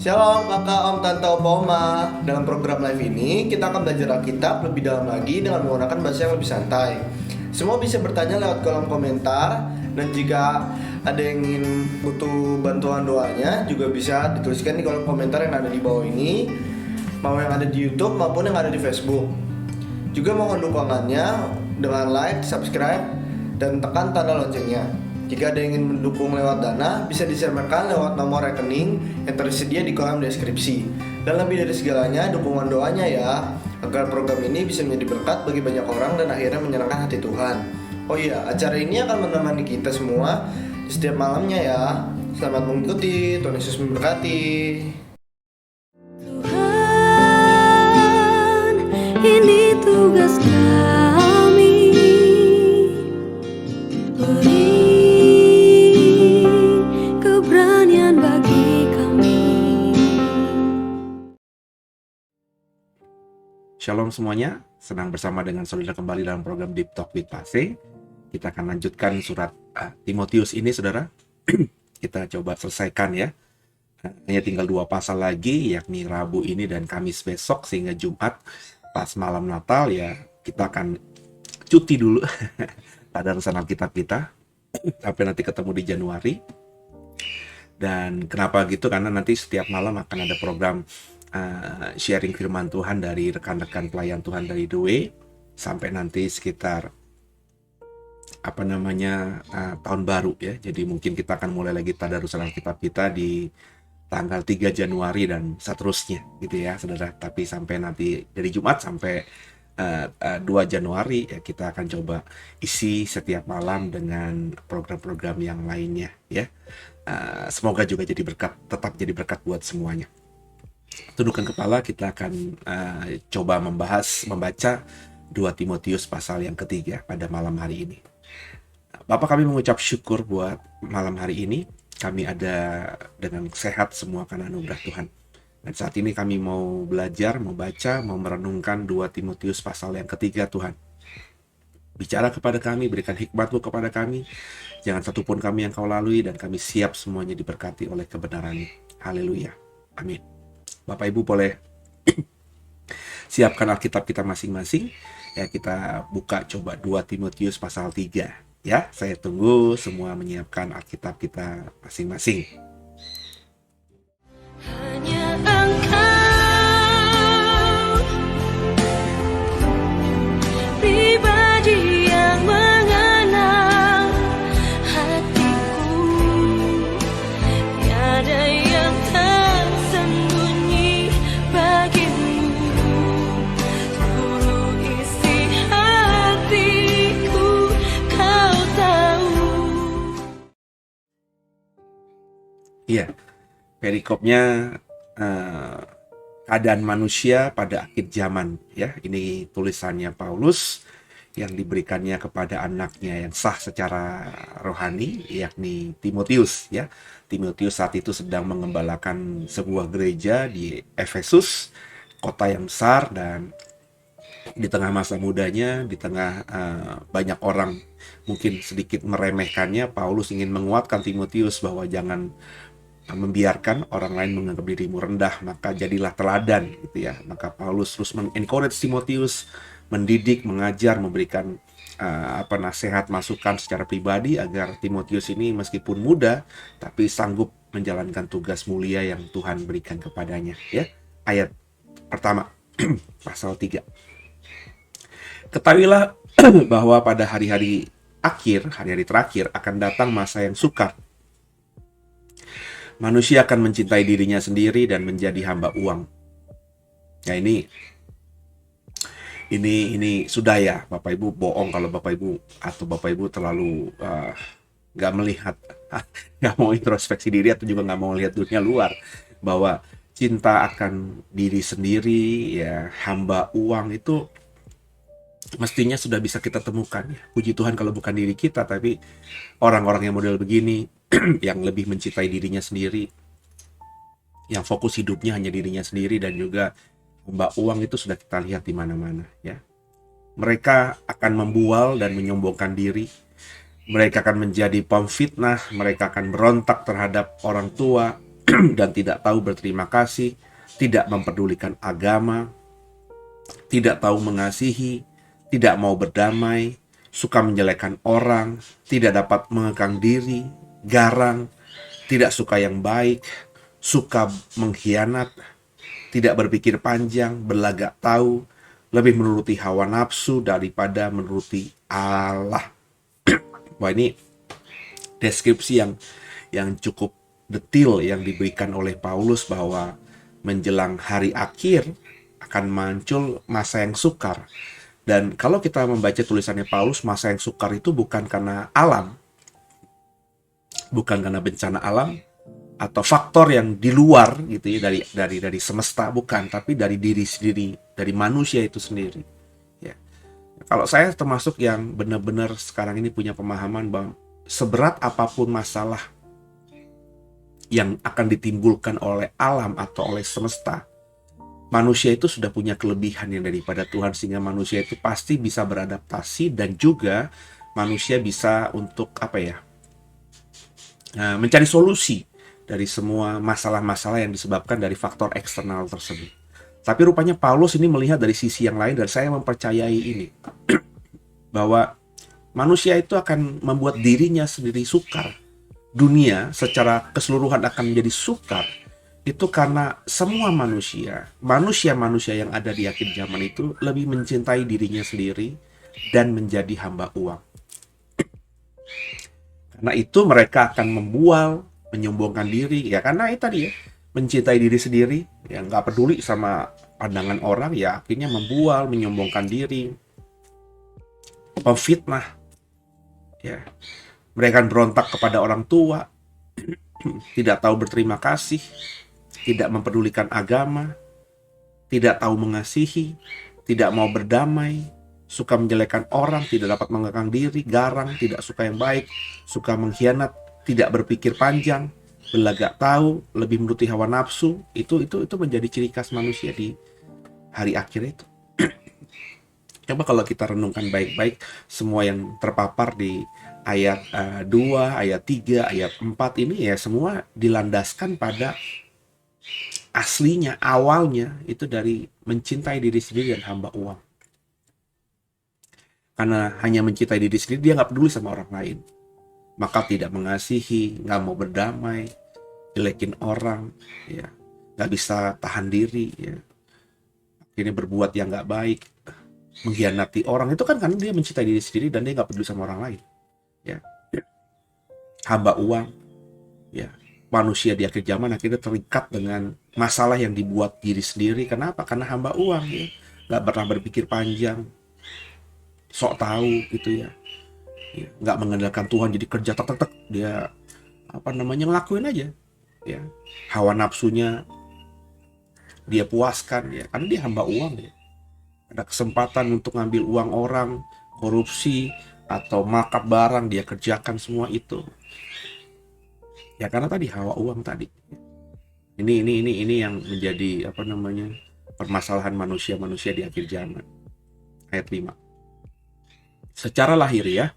Shalom kakak, om, tante, opa, oma. Dalam program live ini, kita akan belajar Alkitab lebih dalam lagi dengan menggunakan bahasa yang lebih santai. Semua bisa bertanya lewat kolom komentar. Dan jika ada yang ingin butuh bantuan doanya, juga bisa dituliskan di kolom komentar yang ada di bawah ini, mau yang ada di YouTube maupun yang ada di Facebook. Juga mohon dukungannya dengan like, subscribe, dan tekan tanda loncengnya. Jika ada yang ingin mendukung lewat dana, bisa disebarkan lewat nomor rekening yang tersedia di kolom deskripsi. Dan lebih dari segalanya, dukungan doanya ya, agar program ini bisa menjadi berkat bagi banyak orang dan akhirnya menyenangkan hati Tuhan. Oh iya, acara ini akan menemani kita semua di setiap malamnya ya. Selamat mengikuti, Tuhan Yesus memberkati. Tuhan, ini tugas kami. Shalom semuanya, senang bersama dengan saudara kembali dalam program Deep Talk with Pase. Kita akan lanjutkan surat Timotius ini, saudara. Kita coba selesaikan ya. Hanya tinggal 2 pasal lagi, yakni Rabu ini dan Kamis besok, sehingga Jumat pas malam Natal ya kita akan cuti dulu pada rencana Alkitab kita sampai nanti ketemu di Januari. Dan kenapa gitu? Karena nanti setiap malam akan ada program sharing firman Tuhan dari rekan-rekan pelayan Tuhan dari The Way sampai nanti sekitar tahun baru ya. Jadi mungkin kita akan mulai lagi tadarusan Alkitab kita di tanggal 3 Januari dan seterusnya gitu ya saudara. Tapi sampai nanti dari Jumat sampai 2 Januari ya kita akan coba isi setiap malam dengan program-program yang lainnya ya. Semoga juga jadi berkat, tetap jadi berkat buat semuanya. Tundukkan kepala, kita akan coba membaca 2 Timotius pasal yang ketiga pada malam hari ini. Bapak, kami mengucap syukur buat malam hari ini. Kami ada dengan sehat semua karena anugerah Tuhan. Dan saat ini kami mau belajar, mau baca, mau merenungkan 2 Timotius pasal yang ketiga. Tuhan, bicara kepada kami, berikan hikmat-Mu kepada kami. Jangan satupun kami yang Kau lalui, dan kami siap semuanya diberkati oleh kebenaran-Mu. Haleluya. Amin. Bapak Ibu boleh siapkan Alkitab kita masing-masing. Ya, kita buka coba 2 Timotius pasal 3. Ya, saya tunggu semua menyiapkan Alkitab kita masing-masing. Hanya Engkau pribadi yang mengenal hatiku, tiada yang tersembunyi bagimu, seluruh isi hatiku Kau tahu. Iya, perikopnya keadaan manusia pada akhir zaman. Ya, ini tulisannya Paulus yang diberikannya kepada anaknya yang sah secara rohani, yakni Timotius. Ya, Timotius saat itu sedang mengembalakan sebuah gereja di Efesus, kota yang besar, dan di tengah masa mudanya, di tengah banyak orang mungkin sedikit meremehkannya, Paulus ingin menguatkan Timotius bahwa jangan membiarkan orang lain menganggap dirimu rendah, maka jadilah teladan, gitu ya. Maka Paulus terus mengencourage Timotius, mendidik, mengajar, memberikan nasihat, masukan secara pribadi agar Timotius ini meskipun muda tapi sanggup menjalankan tugas mulia yang Tuhan berikan kepadanya. Ya, ayat pertama pasal 3. Ketahuilah bahwa pada hari-hari akhir, hari-hari terakhir akan datang masa yang sukar. Manusia akan mencintai dirinya sendiri dan menjadi hamba uang. Ya, ini sudah ya, Bapak Ibu, bohong kalau Bapak Ibu atau Bapak Ibu terlalu nggak melihat, nggak mau introspeksi diri atau juga nggak mau lihat dunia luar, bahwa cinta akan diri sendiri, ya, hamba uang itu mestinya sudah bisa kita temukan. Ya. Puji Tuhan kalau bukan diri kita, tapi orang-orang yang model begini, yang lebih mencintai dirinya sendiri, yang fokus hidupnya hanya dirinya sendiri, dan juga hamba uang itu sudah kita lihat di mana-mana. Ya, mereka akan membual dan menyombongkan diri. Mereka akan menjadi pemfitnah. Mereka akan berontak terhadap orang tua dan tidak tahu berterima kasih, tidak memperdulikan agama, tidak tahu mengasihi, tidak mau berdamai, suka menjelekkan orang, tidak dapat mengekang diri, garang, tidak suka yang baik, suka mengkhianat, tidak berpikir panjang, berlagak tahu, lebih menuruti hawa nafsu daripada menuruti Allah. Wah, ini deskripsi yang cukup detail yang diberikan oleh Paulus bahwa menjelang hari akhir akan muncul masa yang sukar. Dan kalau kita membaca tulisannya Paulus, masa yang sukar itu bukan karena alam, bukan karena bencana alam atau faktor yang di luar, gitu ya, dari semesta, bukan, tapi dari diri sendiri, dari manusia itu sendiri. Ya. Kalau saya termasuk yang benar-benar sekarang ini punya pemahaman bahwa seberat apapun masalah yang akan ditimbulkan oleh alam atau oleh semesta, manusia itu sudah punya kelebihan yang daripada Tuhan, sehingga manusia itu pasti bisa beradaptasi, dan juga manusia bisa untuk mencari solusi dari semua masalah-masalah yang disebabkan dari faktor eksternal tersebut. Tapi rupanya Paulus ini melihat dari sisi yang lain, dan saya mempercayai ini bahwa manusia itu akan membuat dirinya sendiri sukar. Dunia secara keseluruhan akan menjadi sukar. Itu karena semua manusia yang ada di akhir zaman itu lebih mencintai dirinya sendiri dan menjadi hamba uang. Karena itu mereka akan membual, menyombongkan diri, ya, karena itu tadi ya, mencintai diri sendiri, ya, nggak peduli sama pandangan orang, ya akhirnya membual, menyombongkan diri, pemfitnah, ya. Mereka berontak kepada orang tua, tidak tahu berterima kasih, tidak mempedulikan agama, tidak tahu mengasihi, tidak mau berdamai, suka menjelekkan orang, tidak dapat mengekang diri, garang, tidak suka yang baik, suka mengkhianat, tidak berpikir panjang, berlagak tahu, lebih menuruti hawa nafsu, itu menjadi ciri khas manusia di hari akhir itu. Coba kalau kita renungkan baik-baik semua yang terpapar di ayat 2, ayat 3, ayat 4 ini ya semua dilandaskan pada aslinya, awalnya itu dari mencintai diri sendiri dan hamba uang. Karena hanya mencintai diri sendiri, dia nggak peduli sama orang lain. Maka tidak mengasihi, nggak mau berdamai, jelekin orang, ya, nggak bisa tahan diri, ya. Akhirnya berbuat yang nggak baik, mengkhianati orang. Itu kan karena dia mencintai diri sendiri dan dia nggak peduli sama orang lain. Ya, hamba uang, ya, manusia di akhir zaman akhirnya terikat dengan masalah yang dibuat diri sendiri. Kenapa? Karena hamba uang, ya, nggak pernah berpikir panjang, sok tahu gitu ya. Ya, nggak mengandalkan Tuhan, jadi kerja tek dia ngelakuin aja, ya, hawa nafsunya dia puaskan, ya, karena dia hamba uang, ya. Ada kesempatan untuk ngambil uang orang, korupsi atau markup barang, dia kerjakan semua itu, ya, karena tadi hawa uang tadi. Ini yang menjadi permasalahan manusia di akhir zaman. Ayat 5. Secara lahiriah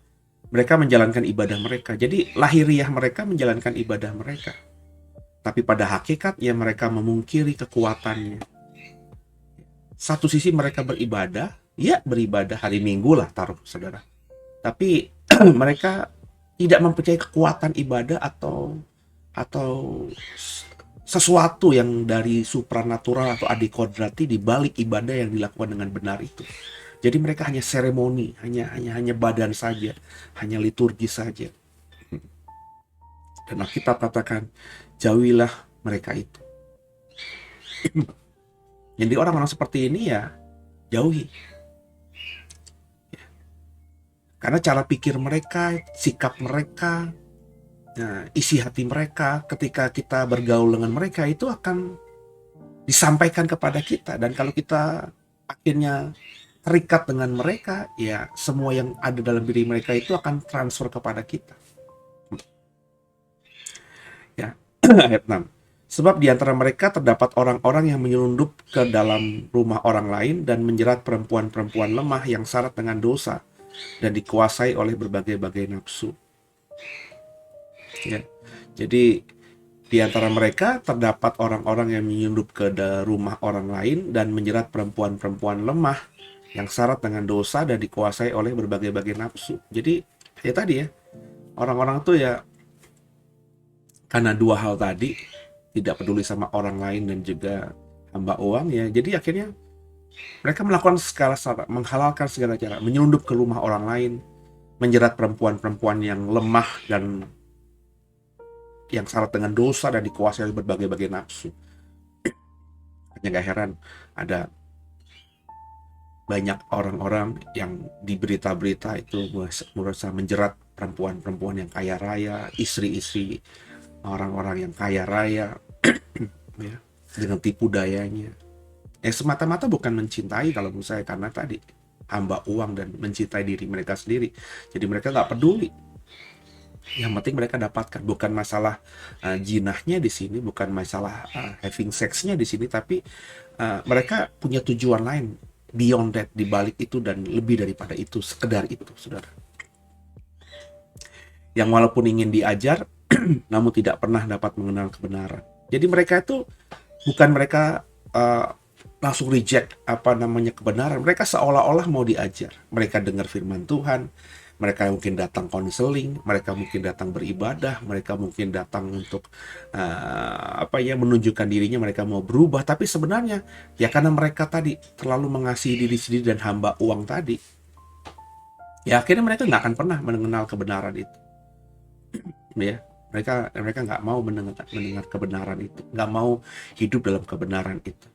mereka menjalankan ibadah mereka. Jadi lahiriah mereka menjalankan ibadah mereka. Tapi pada hakikatnya mereka memungkiri kekuatannya. Satu sisi mereka beribadah, ya beribadah hari Minggu lah taruh saudara. Tapi mereka tidak mempercayai kekuatan ibadah atau sesuatu yang dari supranatural atau adikodrati di balik ibadah yang dilakukan dengan benar itu. Jadi mereka hanya seremoni, hanya badan saja, hanya liturgi saja. Dan Alkitab katakan, jauhilah mereka itu. Jadi orang-orang seperti ini ya jauhi. Karena cara pikir mereka, sikap mereka, isi hati mereka ketika kita bergaul dengan mereka itu akan disampaikan kepada kita. Dan kalau kita akhirnya terikat dengan mereka, ya semua yang ada dalam diri mereka itu akan transfer kepada kita. Ya, ayat 6. Sebab di antara mereka terdapat orang-orang yang menyelundup ke dalam rumah orang lain dan menjerat perempuan-perempuan lemah yang syarat dengan dosa dan dikuasai oleh berbagai-bagai nafsu. Ya, jadi di antara mereka terdapat orang-orang yang menyelundup ke rumah orang lain dan menjerat perempuan-perempuan lemah yang syarat dengan dosa dan dikuasai oleh berbagai-bagai nafsu. Jadi ya tadi ya, orang-orang tuh ya karena dua hal tadi, tidak peduli sama orang lain dan juga hamba uang, ya, jadi akhirnya mereka melakukan menghalalkan segala cara, menyelundup ke rumah orang lain, menjerat perempuan-perempuan yang lemah dan yang syarat dengan dosa dan dikuasai oleh berbagai-bagai nafsu. Hanya gak heran ada banyak orang-orang yang di berita-berita itu berusaha menjerat perempuan-perempuan yang kaya raya, istri-istri orang-orang yang kaya raya, ya, dengan tipu dayanya. Semata-mata bukan mencintai kalau menurut saya, karena tadi hamba uang dan mencintai diri mereka sendiri. Jadi mereka nggak peduli. Yang penting mereka dapatkan, bukan masalah jinahnya di sini, bukan masalah having sexnya di sini, tapi mereka punya tujuan lain. Beyond that, di balik itu dan lebih daripada itu, sekedar itu, saudara. Yang walaupun ingin diajar, namun tidak pernah dapat mengenal kebenaran. Jadi mereka itu bukan mereka langsung reject kebenaran. Mereka seolah-olah mau diajar. Mereka dengar firman Tuhan, mereka mungkin datang konseling, mereka mungkin datang beribadah, mereka mungkin datang untuk menunjukkan dirinya mereka mau berubah, tapi sebenarnya ya karena mereka tadi terlalu mengasihi diri sendiri dan hamba uang tadi, ya akhirnya mereka nggak akan pernah mengenal kebenaran itu. Ya, mereka nggak mau mendengar kebenaran itu, nggak mau hidup dalam kebenaran itu.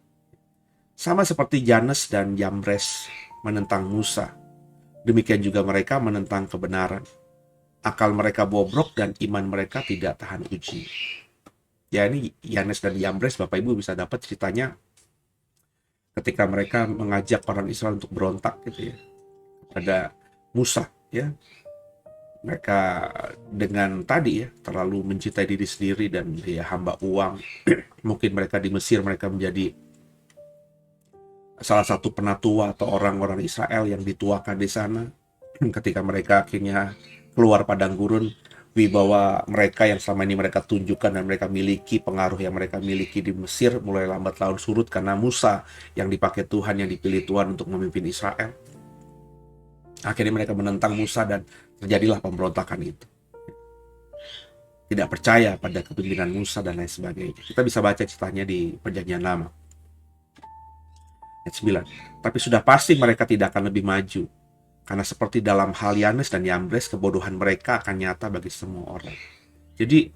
Sama seperti Janes dan Yambres menentang Musa, demikian juga mereka menentang kebenaran. Akal mereka bobrok dan iman mereka tidak tahan uji. Ya, ini Yanes dan Yambres, Bapak Ibu bisa dapat ceritanya ketika mereka mengajak orang Israel untuk berontak gitu ya, pada Musa, ya. Mereka dengan tadi ya terlalu mencintai diri sendiri dan ya hamba uang. Mungkin mereka di Mesir mereka menjadi salah satu penatua atau orang-orang Israel yang dituakan di sana. Ketika mereka akhirnya keluar padang gurun, wibawa mereka yang selama ini mereka tunjukkan dan mereka miliki, pengaruh yang mereka miliki di Mesir mulai lambat laun surut karena Musa yang dipakai Tuhan, yang dipilih Tuhan untuk memimpin Israel. Akhirnya mereka menentang Musa dan terjadilah pemberontakan itu. Tidak percaya pada kepemimpinan Musa dan lain sebagainya. Kita bisa baca ceritanya di Perjanjian Lama. Ayat 9. Tapi sudah pasti mereka tidak akan lebih maju. Karena seperti dalam hal Yanes dan Yambres, kebodohan mereka akan nyata bagi semua orang. Jadi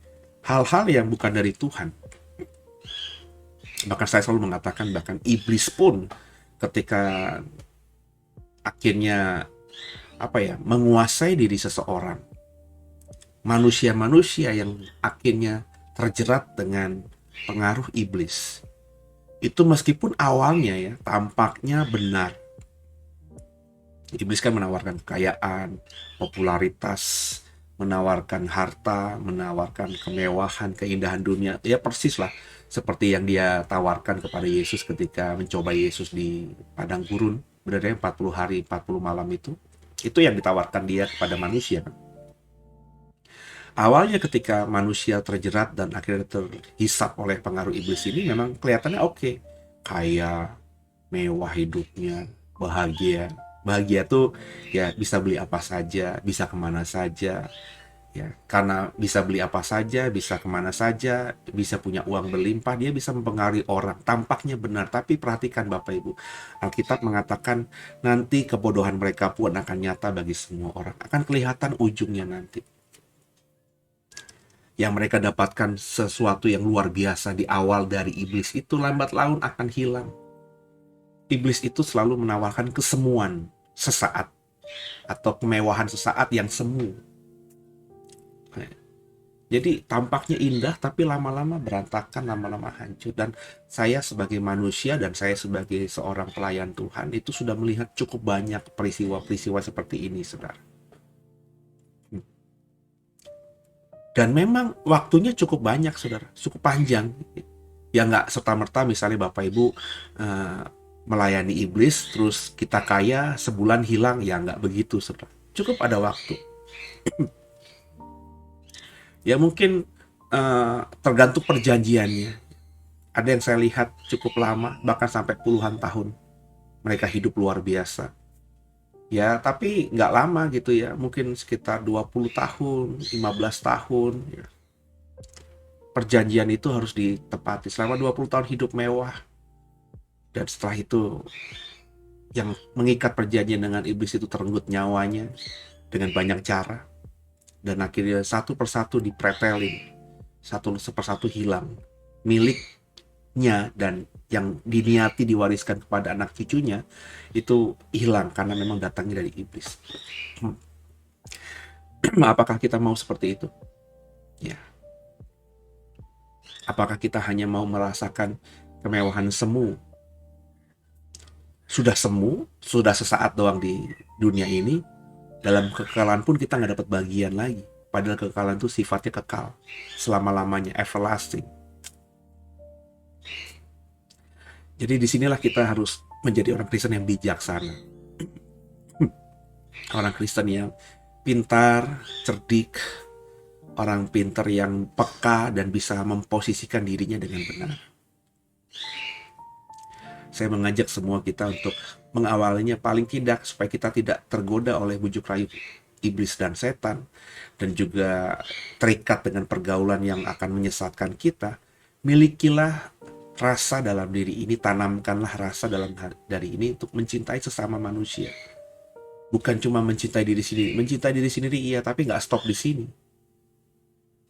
hal-hal yang bukan dari Tuhan. Bahkan saya selalu mengatakan, bahkan iblis pun ketika akhirnya menguasai diri seseorang, manusia-manusia yang akhirnya terjerat dengan pengaruh iblis, itu meskipun awalnya ya tampaknya benar, iblis kan menawarkan kekayaan, popularitas, menawarkan harta, menawarkan kemewahan, keindahan dunia, ya persis lah seperti yang dia tawarkan kepada Yesus ketika mencoba Yesus di padang gurun, benar 40 hari 40 malam itu yang ditawarkan dia kepada manusia kan. Awalnya ketika manusia terjerat dan akhirnya terhisap oleh pengaruh iblis ini memang kelihatannya oke. Kaya, mewah hidupnya, bahagia. Bahagia tuh ya bisa beli apa saja, bisa kemana saja. Ya, karena bisa beli apa saja, bisa kemana saja, bisa punya uang berlimpah, dia bisa mempengaruhi orang. Tampaknya benar, tapi perhatikan Bapak Ibu. Alkitab mengatakan nanti kebodohan mereka pun akan nyata bagi semua orang. Akan kelihatan ujungnya nanti. Yang mereka dapatkan sesuatu yang luar biasa di awal dari iblis itu lambat laun akan hilang. Iblis itu selalu menawarkan kesemuan sesaat atau kemewahan sesaat yang semu. Jadi tampaknya indah tapi lama-lama berantakan, lama-lama hancur. Dan saya sebagai manusia dan saya sebagai seorang pelayan Tuhan itu sudah melihat cukup banyak peristiwa-peristiwa seperti ini, saudara. Dan memang waktunya cukup banyak, saudara, cukup panjang. Ya nggak serta-merta misalnya Bapak Ibu melayani iblis, terus kita kaya, sebulan hilang, ya nggak begitu, saudara. Cukup ada waktu. Ya mungkin tergantung perjanjiannya. Ada yang saya lihat cukup lama, bahkan sampai puluhan tahun. Mereka hidup luar biasa. Ya, tapi nggak lama gitu ya. Mungkin sekitar 20 tahun, 15 tahun. Ya. Perjanjian itu harus ditepati. Selama 20 tahun hidup mewah. Dan setelah itu, yang mengikat perjanjian dengan iblis itu terenggut nyawanya dengan banyak cara. Dan akhirnya satu persatu dipretelin, satu persatu hilang, miliknya dan yang diniati diwariskan kepada anak cucunya itu hilang karena memang datangnya dari iblis. Apakah kita mau seperti itu? Ya. Apakah kita hanya mau merasakan kemewahan semu? Sudah semu, sudah sesaat doang di dunia ini. Dalam kekekalan pun kita nggak dapat bagian lagi. Padahal kekekalan itu sifatnya kekal. Selama-lamanya, everlasting. Jadi disinilah kita harus menjadi orang Kristen yang bijaksana. Orang Kristen yang pintar, cerdik. Orang pintar yang peka dan bisa memposisikan dirinya dengan benar. Saya mengajak semua kita untuk mengawalinya paling tidak supaya kita tidak tergoda oleh bujuk rayu iblis dan setan dan juga terikat dengan pergaulan yang akan menyesatkan kita. Milikilah rasa dalam diri ini, tanamkanlah rasa dalam diri ini untuk mencintai sesama manusia. Bukan cuma mencintai diri sendiri. Mencintai diri sendiri iya, tapi nggak stop di sini.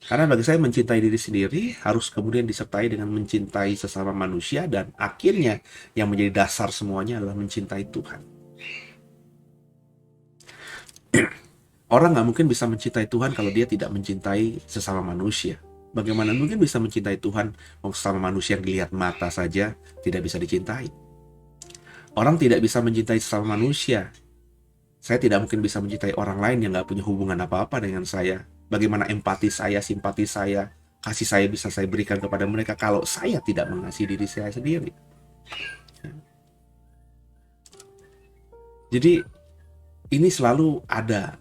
Karena bagi saya mencintai diri sendiri harus kemudian disertai dengan mencintai sesama manusia dan akhirnya yang menjadi dasar semuanya adalah mencintai Tuhan. Orang nggak mungkin bisa mencintai Tuhan kalau dia tidak mencintai sesama manusia. Bagaimana mungkin bisa mencintai Tuhan sesama manusia yang dilihat mata saja tidak bisa dicintai? Orang tidak bisa mencintai sesama manusia Saya tidak mungkin bisa mencintai orang lain yang nggak punya hubungan apa-apa dengan saya. Bagaimana empati saya, simpati saya, kasih saya bisa saya berikan kepada mereka kalau saya tidak mengasihi diri saya sendiri. Jadi ini selalu ada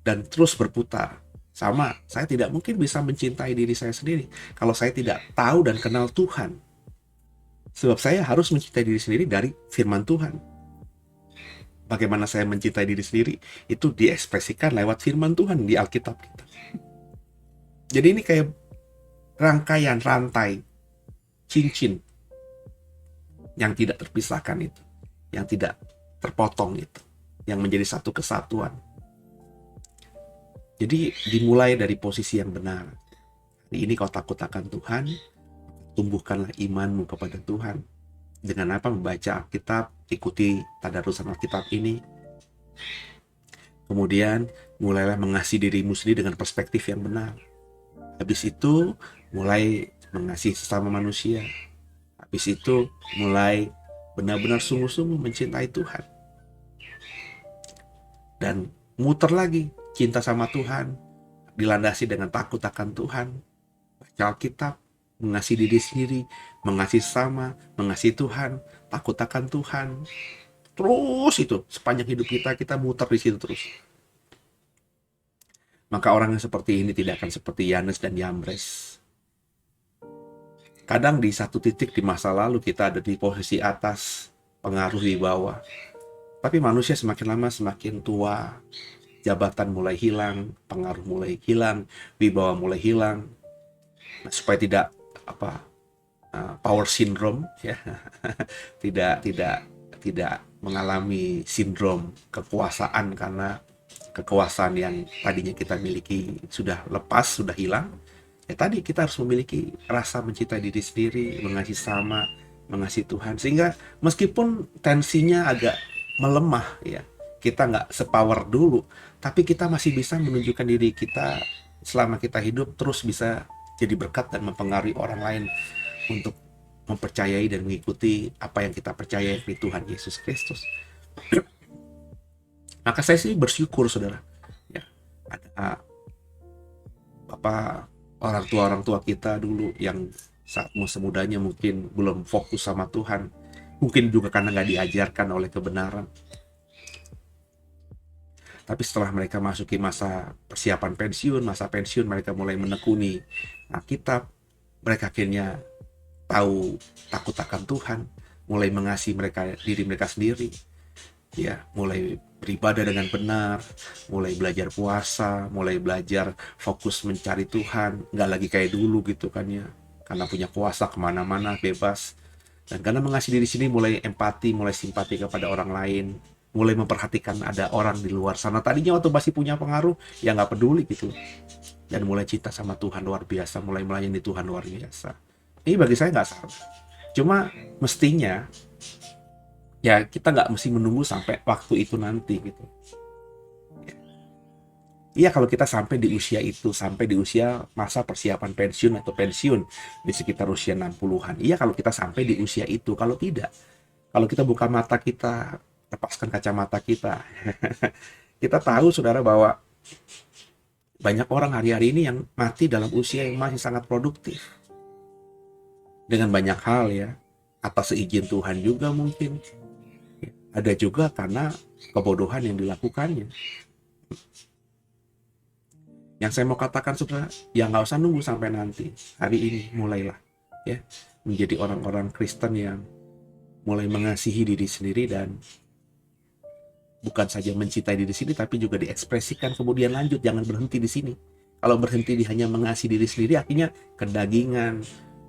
dan terus berputar. Sama, saya tidak mungkin bisa mencintai diri saya sendiri kalau saya tidak tahu dan kenal Tuhan. Sebab saya harus mencintai diri sendiri dari firman Tuhan. Bagaimana saya mencintai diri sendiri, itu diekspresikan lewat firman Tuhan di Alkitab kita. Jadi ini kayak rangkaian, rantai, cincin yang tidak terpisahkan itu, yang tidak terpotong itu, yang menjadi satu kesatuan. Jadi dimulai dari posisi yang benar. Hari ini kau takut akan Tuhan, tumbuhkanlah imanmu kepada Tuhan. Dengan apa? Membaca Alkitab, ikuti tadarusan Alkitab ini. Kemudian mulailah mengasihi dirimu sendiri dengan perspektif yang benar. Habis itu mulai mengasihi sesama manusia. Habis itu mulai benar-benar sungguh-sungguh mencintai Tuhan. Dan muter lagi, cinta sama Tuhan, dilandasi dengan takut akan Tuhan, baca Alkitab, mengasihi diri sendiri, mengasihi sesama, mengasihi Tuhan, takut akan Tuhan. Terus itu, sepanjang hidup kita muter di situ terus. Maka orang yang seperti ini tidak akan seperti Yanes dan Yambres. Kadang di satu titik di masa lalu kita ada di posisi atas, pengaruh di bawah. Tapi manusia semakin lama semakin tua, jabatan mulai hilang, pengaruh mulai hilang, wibawa mulai hilang. Nah, supaya tidak power syndrome ya, tidak mengalami sindrom kekuasaan karena kekuasaan yang tadinya kita miliki sudah lepas, sudah hilang. Ya tadi kita harus memiliki rasa mencintai diri sendiri, mengasihi sama, mengasihi Tuhan, sehingga meskipun tensinya agak melemah ya, kita nggak sepower dulu, tapi kita masih bisa menunjukkan diri kita selama kita hidup terus bisa jadi berkat dan mempengaruhi orang lain untuk mempercayai dan mengikuti apa yang kita percaya di Tuhan Yesus Kristus. Maka saya sih bersyukur saudara, ya ada orang tua kita dulu yang saat masa mudanya mungkin belum fokus sama Tuhan, mungkin juga karena nggak diajarkan oleh kebenaran. Tapi setelah mereka masuki masa persiapan pensiun, masa pensiun mereka mulai menekuni Alkitab, mereka akhirnya tahu takut akan Tuhan, mulai mengasihi diri mereka sendiri, ya, mulai beribadah dengan benar, mulai belajar puasa, mulai belajar fokus mencari Tuhan, nggak lagi kayak dulu gitu kan ya, karena punya kuasa kemana-mana bebas, dan karena mengasihi diri sendiri mulai empati, mulai simpati kepada orang lain, mulai memperhatikan ada orang di luar sana. Tadinya waktu masih punya pengaruh, ya nggak peduli gitu, dan mulai cinta sama Tuhan luar biasa, mulai melayani Tuhan luar biasa. Ini bagi saya nggak salah, cuma mestinya ya kita nggak mesti menunggu sampai waktu itu nanti gitu. Iya, kalau kita sampai di usia itu, sampai di usia masa persiapan pensiun atau pensiun di sekitar usia 60-an. Iya, kalau kita sampai di usia itu. Kalau tidak, kalau kita buka mata kita, lepaskan kacamata kita, kita tahu saudara bahwa banyak orang hari-hari ini yang mati dalam usia yang masih sangat produktif. Dengan banyak hal ya, atas seizin Tuhan juga mungkin. Ada juga karena kebodohan yang dilakukannya. Yang saya mau katakan saudara, ya nggak usah nunggu sampai nanti. Hari ini mulailah ya menjadi orang-orang Kristen yang mulai mengasihi diri sendiri dan bukan saja mencintai diri sendiri, tapi juga diekspresikan kemudian lanjut. Jangan berhenti di sini. Kalau berhenti di hanya mengasihi diri sendiri, akhirnya kedagingan,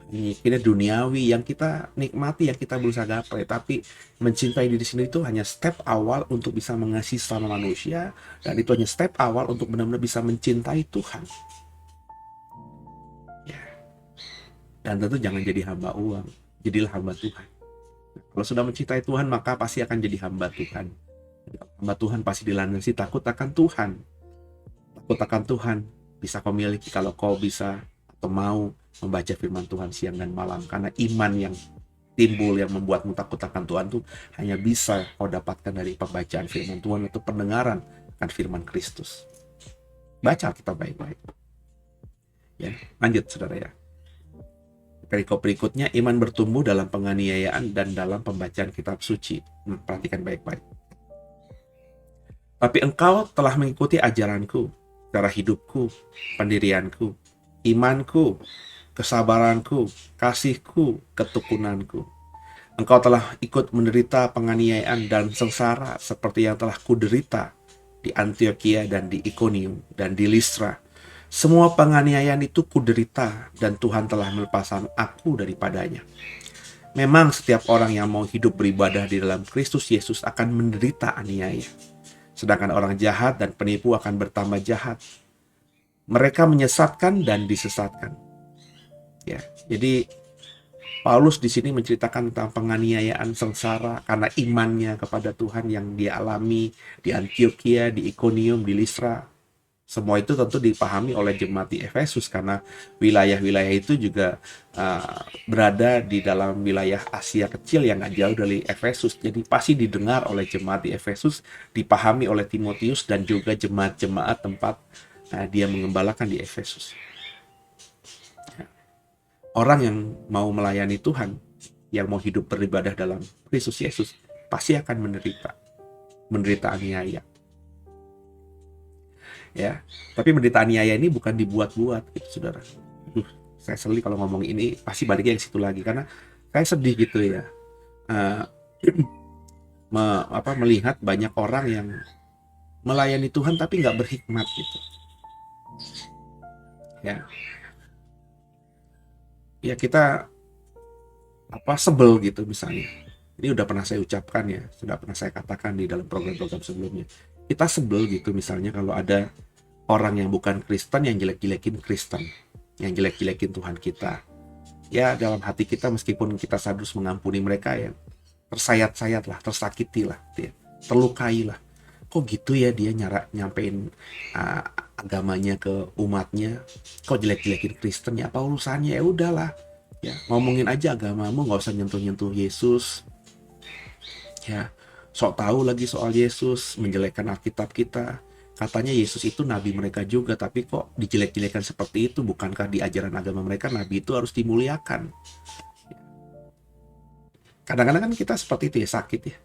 akhirnya duniawi yang kita nikmati, yang kita berusaha gapai. Tapi mencintai diri sendiri itu hanya step awal untuk bisa mengasihi sama manusia, dan itu hanya step awal untuk benar-benar bisa mencintai Tuhan ya. Dan tentu jangan jadi hamba uang, jadilah hamba Tuhan. Kalau sudah mencintai Tuhan, maka pasti akan jadi hamba Tuhan. Hamba Tuhan pasti dilandasi takut akan Tuhan. Takut akan Tuhan bisa kau miliki kalau kau bisa atau mau membaca firman Tuhan siang dan malam, karena iman yang timbul yang membuatmu takut akan Tuhan tuh hanya bisa kau dapatkan dari pembacaan firman Tuhan atau pendengaran akan firman Kristus. Baca Alkitab baik-baik. Ya, lanjut saudara ya. Perikop berikutnya, iman bertumbuh dalam penganiayaan dan dalam pembacaan kitab suci. Perhatikan baik-baik. Tapi engkau telah mengikuti ajaranku, cara hidupku, pendirianku, imanku, kesabaranku, kasihku, ketekunanku. Engkau telah ikut menderita penganiayaan dan sengsara seperti yang telah kuderita di Antiokhia dan di Ikonium dan di Listra. Semua penganiayaan itu kuderita dan Tuhan telah melepaskan aku daripadanya. Memang setiap orang yang mau hidup beribadah di dalam Kristus Yesus akan menderita aniaya. Sedangkan orang jahat dan penipu akan bertambah jahat. Mereka menyesatkan dan disesatkan. Ya, jadi Paulus di sini menceritakan tentang penganiayaan sengsara karena imannya kepada Tuhan yang dia alami di Antiokhia, di Ikonium, di Listra. Semua itu tentu dipahami oleh jemaat di Efesus karena wilayah-wilayah itu juga berada di dalam wilayah Asia kecil yang gak jauh dari Efesus. Jadi pasti didengar oleh jemaat di Efesus, dipahami oleh Timotius dan juga jemaat-jemaat tempat dia mengembalakan di Efesus. Orang yang mau melayani Tuhan, yang mau hidup beribadah dalam Kristus Yesus, pasti akan menderita aniaya. Ya, tapi menderita aniaya ini bukan dibuat-buat gitu saudara. Saya sedih kalau ngomong ini, pasti baliknya ke situ lagi karena saya sedih gitu ya. Melihat banyak orang yang melayani Tuhan tapi nggak berhikmat gitu. Ya kita sebel gitu misalnya. Ini udah pernah saya ucapkan ya, sudah pernah saya katakan di dalam program-program sebelumnya. Kita sebel gitu misalnya kalau ada orang yang bukan Kristen yang jelek-jelekin Kristen, yang jelek-jelekin Tuhan kita. Ya dalam hati kita meskipun kita sadus mengampuni mereka ya tersayat-sayat lah, tersakiti lah, terlukai lah. Kok gitu ya dia nyampein agamanya ke umatnya, kok jelek-jelekin Kristen ya apa urusannya, ya udahlah. Ya, ngomongin aja agamamu, nggak usah nyentuh-nyentuh Yesus. Ya, sok tahu lagi soal Yesus, menjelekkan Alkitab kita. Katanya Yesus itu nabi mereka juga, tapi kok dijelek-jelekan seperti itu? Bukankah di ajaran agama mereka nabi itu harus dimuliakan? Kadang-kadang kan kita seperti itu ya, sakit ya.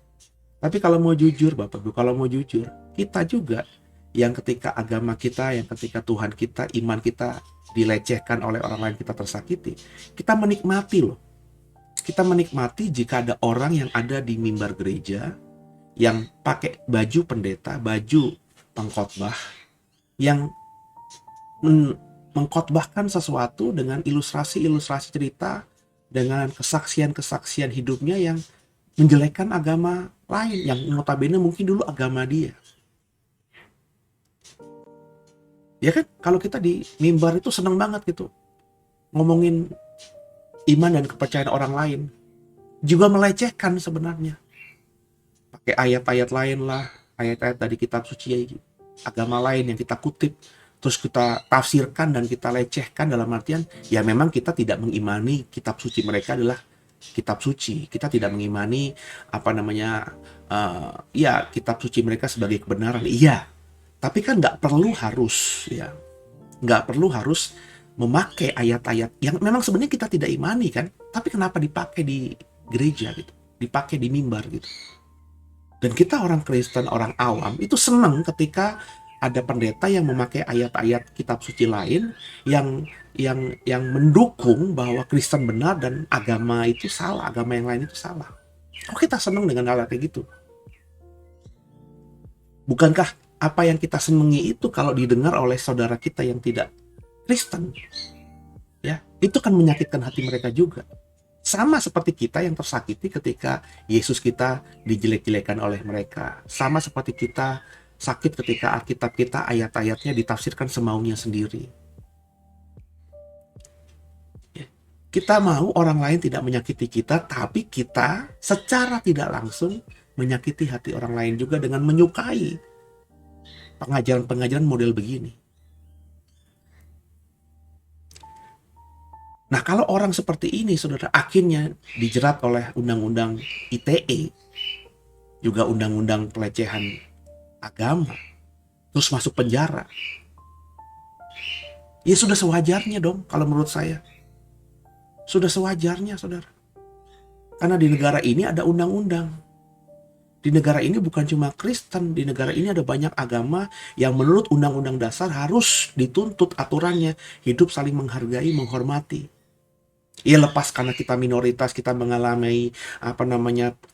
Tapi kalau mau jujur Bapak Ibu, kalau mau jujur, kita juga yang ketika agama kita, yang ketika Tuhan kita, iman kita dilecehkan oleh orang lain, kita tersakiti, kita menikmati loh. Kita menikmati jika ada orang yang ada di mimbar gereja, yang pakai baju pendeta, baju pengkhotbah, yang mengkhotbahkan sesuatu dengan ilustrasi-ilustrasi cerita, dengan kesaksian-kesaksian hidupnya yang menjelekkan agama lain, yang notabene mungkin dulu agama dia. Ya kan, kalau kita di mimbar itu seneng banget gitu, ngomongin iman dan kepercayaan orang lain, juga melecehkan sebenarnya. Pakai ayat-ayat lain lah, ayat-ayat dari kitab suci agama lain yang kita kutip, terus kita tafsirkan dan kita lecehkan dalam artian, ya memang kita tidak mengimani kitab suci mereka adalah kitab suci. Kita tidak mengimani kitab suci mereka sebagai kebenaran. Iya, tapi kan nggak perlu harus memakai ayat-ayat yang memang sebenarnya kita tidak imani kan, tapi kenapa dipakai di gereja gitu, dipakai di mimbar gitu. Dan kita orang Kristen, orang awam itu senang ketika ada pendeta yang memakai ayat-ayat kitab suci lain yang mendukung bahwa Kristen benar dan agama itu salah, agama yang lain itu salah. Kok kita senang dengan hal kayak gitu? Bukankah apa yang kita senangi itu kalau didengar oleh saudara kita yang tidak Kristen, ya itu kan menyakitkan hati mereka juga. Sama seperti kita yang tersakiti ketika Yesus kita dijelek-jelekan oleh mereka. Sama seperti kita sakit ketika Alkitab kita ayat-ayatnya ditafsirkan semaunya sendiri. Kita mau orang lain tidak menyakiti kita, tapi kita secara tidak langsung menyakiti hati orang lain juga dengan menyukai pengajaran-pengajaran model begini. Nah, kalau orang seperti ini, saudara, akhirnya dijerat oleh undang-undang ITE, juga undang-undang pelecehan agama, terus masuk penjara. Ya sudah sewajarnya dong, kalau menurut saya. Sudah sewajarnya, saudara. Karena di negara ini ada undang-undang. Di negara ini bukan cuma Kristen, di negara ini ada banyak agama yang menurut undang-undang dasar harus dituntut aturannya, hidup saling menghargai, menghormati. Ya lepas karena kita minoritas, kita mengalami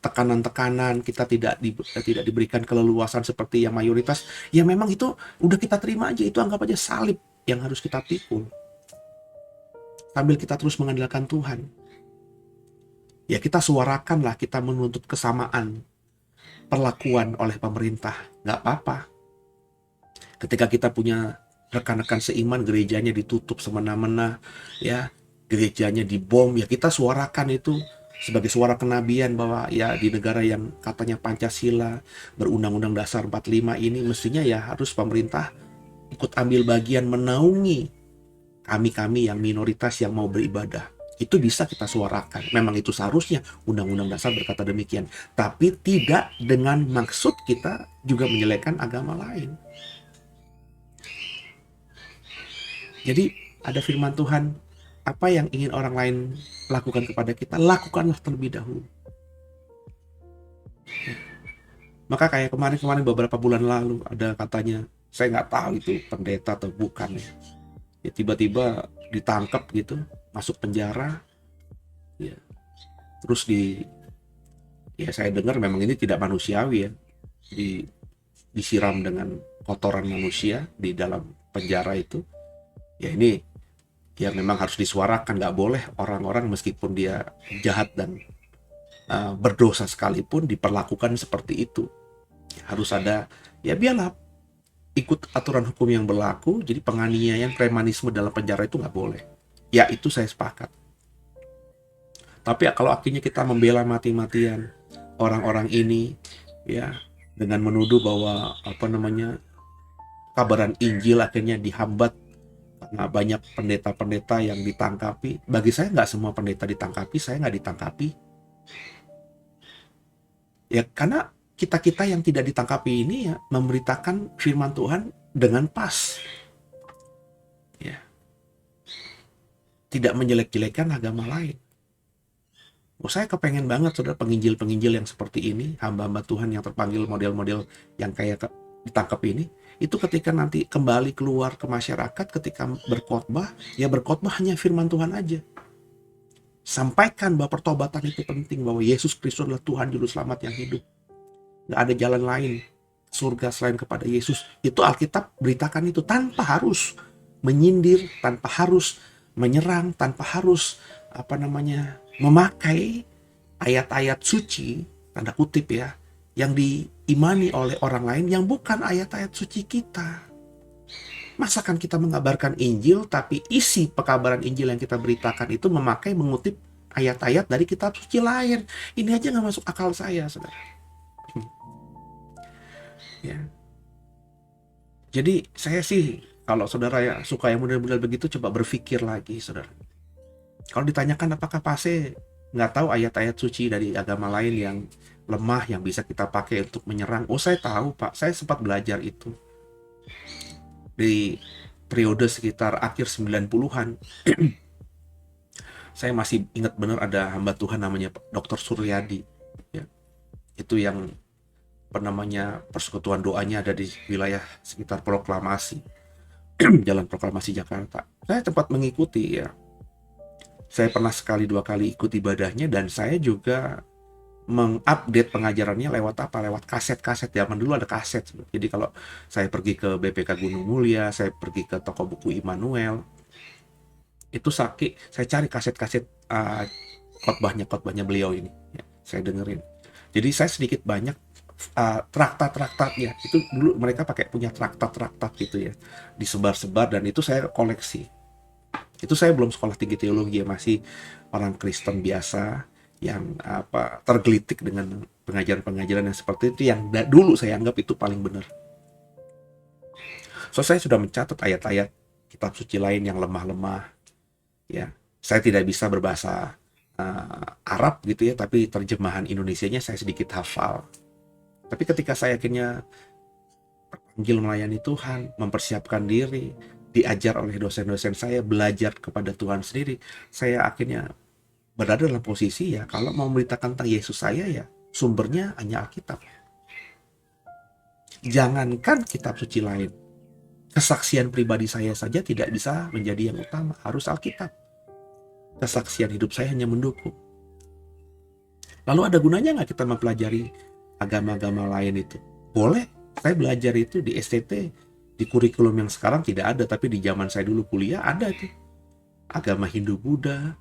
tekanan-tekanan, kita tidak diberikan keleluasan seperti yang mayoritas. Ya memang itu udah kita terima aja, itu anggap aja salib yang harus kita pikul. Sambil kita terus mengandalkan Tuhan. Ya kita suarakanlah, kita menuntut kesamaan perlakuan oleh pemerintah, nggak apa-apa. Ketika kita punya rekan-rekan seiman, gerejanya ditutup semena-mena, ya gerejanya dibom, ya kita suarakan itu sebagai suara kenabian bahwa ya di negara yang katanya Pancasila, berundang-undang dasar 45 ini mestinya ya harus pemerintah ikut ambil bagian menaungi kami-kami yang minoritas yang mau beribadah. Itu bisa kita suarakan. Memang itu seharusnya undang-undang dasar berkata demikian. Tapi tidak dengan maksud kita juga menjelekkan agama lain. Jadi ada firman Tuhan, apa yang ingin orang lain lakukan kepada kita, lakukanlah terlebih dahulu. Maka kayak kemarin beberapa bulan lalu ada katanya, saya nggak tahu itu pendeta atau bukan ya. Ya tiba-tiba ditangkap gitu, masuk penjara, ya terus ya saya dengar memang ini tidak manusiawi ya, disiram dengan kotoran manusia di dalam penjara itu. Ya ini ya memang harus disuarakan, nggak boleh orang-orang meskipun dia jahat dan berdosa sekalipun diperlakukan seperti itu. Harus ada, ya biarlah ikut aturan hukum yang berlaku. Jadi penganiayaan, premanisme dalam penjara itu nggak boleh. Ya itu saya sepakat. Tapi kalau akhirnya kita membela mati-matian orang-orang ini, ya dengan menuduh bahwa kabaran Injil akhirnya dihambat karena banyak pendeta-pendeta yang ditangkapi. Bagi saya nggak semua pendeta ditangkapi, saya nggak ditangkapi. Ya karena kita-kita yang tidak ditangkapi ini ya memberitakan firman Tuhan dengan pas. Ya. Tidak menjelek-jelekan agama lain. Saya kepengen banget saudara penginjil-penginjil yang seperti ini, hamba-hamba Tuhan yang terpanggil model-model yang kayak ditangkap ini, itu ketika nanti kembali keluar ke masyarakat, ketika berkhotbah, ya berkhotbah hanya firman Tuhan aja. Sampaikan bahwa pertobatan itu penting, bahwa Yesus Kristus adalah Tuhan Juru Selamat yang hidup. Nggak ada jalan lain surga selain kepada Yesus. Itu Alkitab beritakan itu tanpa harus menyindir, tanpa harus menyerang, tanpa harus memakai ayat-ayat suci, tanda kutip ya, yang diimani oleh orang lain yang bukan ayat-ayat suci kita. Masakan kita mengabarkan Injil, tapi isi pekabaran Injil yang kita beritakan itu mengutip ayat-ayat dari kitab suci lain. Ini aja nggak masuk akal saya, saudara. Ya. Jadi saya sih, kalau saudara ya suka yang model-model begitu, coba berpikir lagi, saudara. Kalau ditanyakan apakah Pase nggak tahu ayat-ayat suci dari agama lain yang lemah yang bisa kita pakai untuk menyerang? Oh saya tahu Pak, saya sempat belajar itu di periode sekitar akhir 90-an. Saya masih ingat benar ada hamba Tuhan namanya Dr. Suryadi ya. Itu yang persekutuan doanya ada di wilayah sekitar Proklamasi Jalan Proklamasi Jakarta. Saya sempat mengikuti ya. Saya pernah sekali dua kali ikut ibadahnya, dan saya juga mengupdate pengajarannya lewat kaset-kaset. Zaman dulu ada kaset. Jadi kalau saya pergi ke BPK Gunung Mulia, saya pergi ke toko buku Immanuel, itu saya cari kaset-kaset khotbahnya beliau ini ya, saya dengerin. Jadi saya sedikit banyak traktat-traktatnya. Itu dulu mereka punya traktat-traktat gitu ya, disebar-sebar, dan itu saya koleksi. Itu saya belum sekolah tinggi teologi ya, masih orang Kristen biasa yang tergelitik dengan pengajaran-pengajaran yang seperti itu, yang dulu saya anggap itu paling benar. So saya sudah mencatat ayat-ayat kitab suci lain yang lemah-lemah ya, Saya tidak bisa berbahasa Arab gitu ya, tapi terjemahan Indonesianya saya sedikit hafal. Tapi ketika saya akhirnya terpanggil melayani Tuhan, mempersiapkan diri, diajar oleh dosen-dosen saya, belajar kepada Tuhan sendiri, saya akhirnya berada dalam posisi ya, kalau mau memberitakan tentang Yesus saya ya, sumbernya hanya Alkitab. Jangankan kitab suci lain, kesaksian pribadi saya saja tidak bisa menjadi yang utama, harus Alkitab. Kesaksian hidup saya hanya mendukung. Lalu ada gunanya nggak kita mempelajari agama-agama lain itu? Boleh, saya belajar itu di STT, di kurikulum yang sekarang tidak ada, tapi di zaman saya dulu kuliah ada tuh. Agama Hindu-Buddha,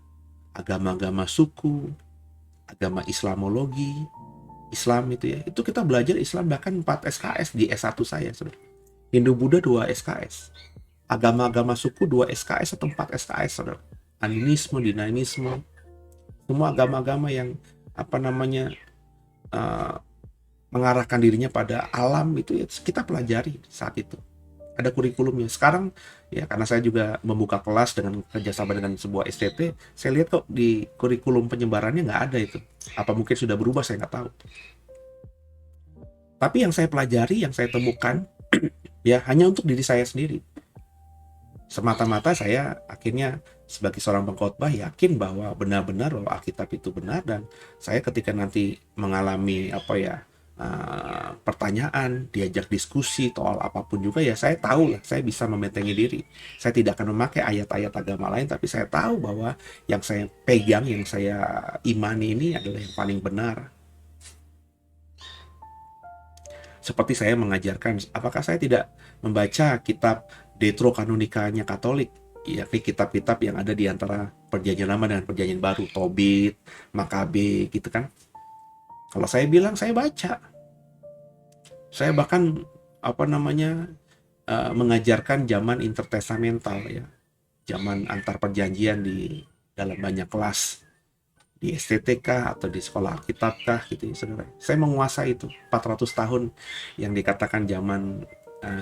agama-agama suku, agama Islamologi, Islam itu ya. Itu kita belajar Islam bahkan 4 SKS di S1 saya, saudara. Hindu-Buddha 2 SKS. Agama-agama suku 2 SKS atau 4 SKS, saudara. Animisme, dinamisme, semua agama-agama yang mengarahkan dirinya pada alam itu ya, kita pelajari saat itu. Ada kurikulumnya. Sekarang ya, karena saya juga membuka kelas dengan kerjasama dengan sebuah STT, saya lihat kok di kurikulum penyebarannya nggak ada itu. Apa mungkin sudah berubah, saya nggak tahu. Tapi yang saya pelajari, yang saya temukan ya hanya untuk diri saya sendiri. Semata-mata saya akhirnya sebagai seorang pengkhotbah yakin bahwa benar-benar bahwa Alkitab itu benar, dan saya ketika nanti mengalami pertanyaan, diajak diskusi soal apapun juga ya, saya tahu lah, saya bisa membentengi diri. Saya tidak akan memakai ayat-ayat agama lain, tapi saya tahu bahwa yang saya pegang, yang saya imani ini adalah yang paling benar. Seperti saya mengajarkan, apakah saya tidak membaca kitab Deuterokanonikanya Katolik, yakni kitab-kitab yang ada di antara Perjanjian Lama dengan Perjanjian Baru, Tobit, Makabe, gitu kan? Kalau saya bilang saya baca, saya bahkan mengajarkan zaman intertestamental ya, zaman antar perjanjian di dalam banyak kelas di STTK atau di sekolah Alkitab kah gitu ya, saudara. Saya menguasai itu 400 tahun yang dikatakan zaman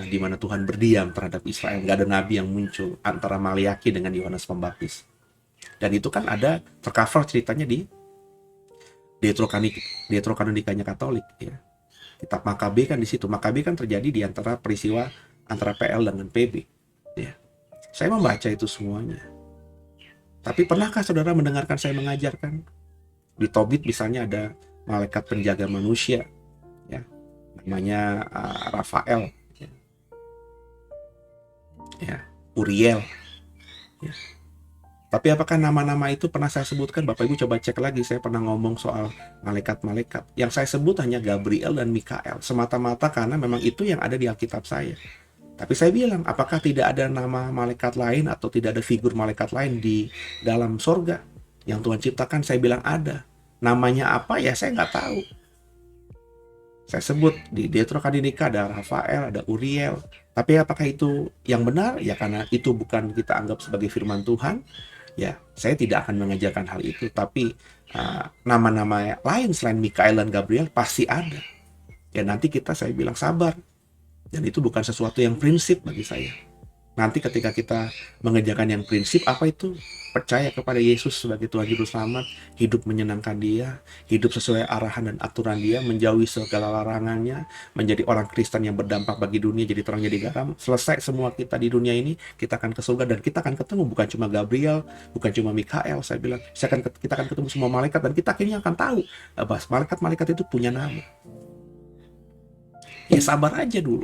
di mana Tuhan berdiam terhadap Israel, nggak ada nabi yang muncul antara Maliaki dengan Yohanes Pembaptis. Dan itu kan ada tercover ceritanya di Deuterokanonikanya Katolik ya. Kitab Makabe kan di situ. Makabe kan terjadi di antara peristiwa antara PL dengan PB ya. Saya membaca itu semuanya. Tapi pernahkah saudara mendengarkan saya mengajarkan? Di Tobit misalnya ada malaikat penjaga manusia ya, namanya Rafael ya, Uriel ya. Tapi apakah nama-nama itu pernah saya sebutkan? Bapak Ibu coba cek lagi, saya pernah ngomong soal malaikat-malaikat. Yang saya sebut hanya Gabriel dan Mikael, semata-mata karena memang itu yang ada di Alkitab saya. Tapi saya bilang, apakah tidak ada nama malaikat lain atau tidak ada figur malaikat lain di dalam sorga yang Tuhan ciptakan? Saya bilang ada. Namanya apa ya saya nggak tahu. Saya sebut di Deuterokanonika ada Rafael, ada Uriel. Tapi apakah itu yang benar? Ya karena itu bukan kita anggap sebagai firman Tuhan. Ya, saya tidak akan mengajarkan hal itu. Tapi nama-nama lain selain Mikael dan Gabriel pasti ada. Ya nanti saya bilang sabar. Dan itu bukan sesuatu yang prinsip bagi saya. Nanti ketika kita mengerjakan yang prinsip, apa itu? Percaya kepada Yesus sebagai Tuhan Juru Selamat, hidup menyenangkan Dia, hidup sesuai arahan dan aturan Dia, menjauhi segala larangannya, menjadi orang Kristen yang berdampak bagi dunia, jadi terang, jadi garam. Selesai semua kita di dunia ini, kita akan ke surga dan kita akan ketemu bukan cuma Gabriel, bukan cuma Mikael. Saya bilang, kita akan ketemu semua malaikat dan kita akhirnya akan tahu bahwa malaikat-malaikat itu punya nama. Ya sabar aja dulu.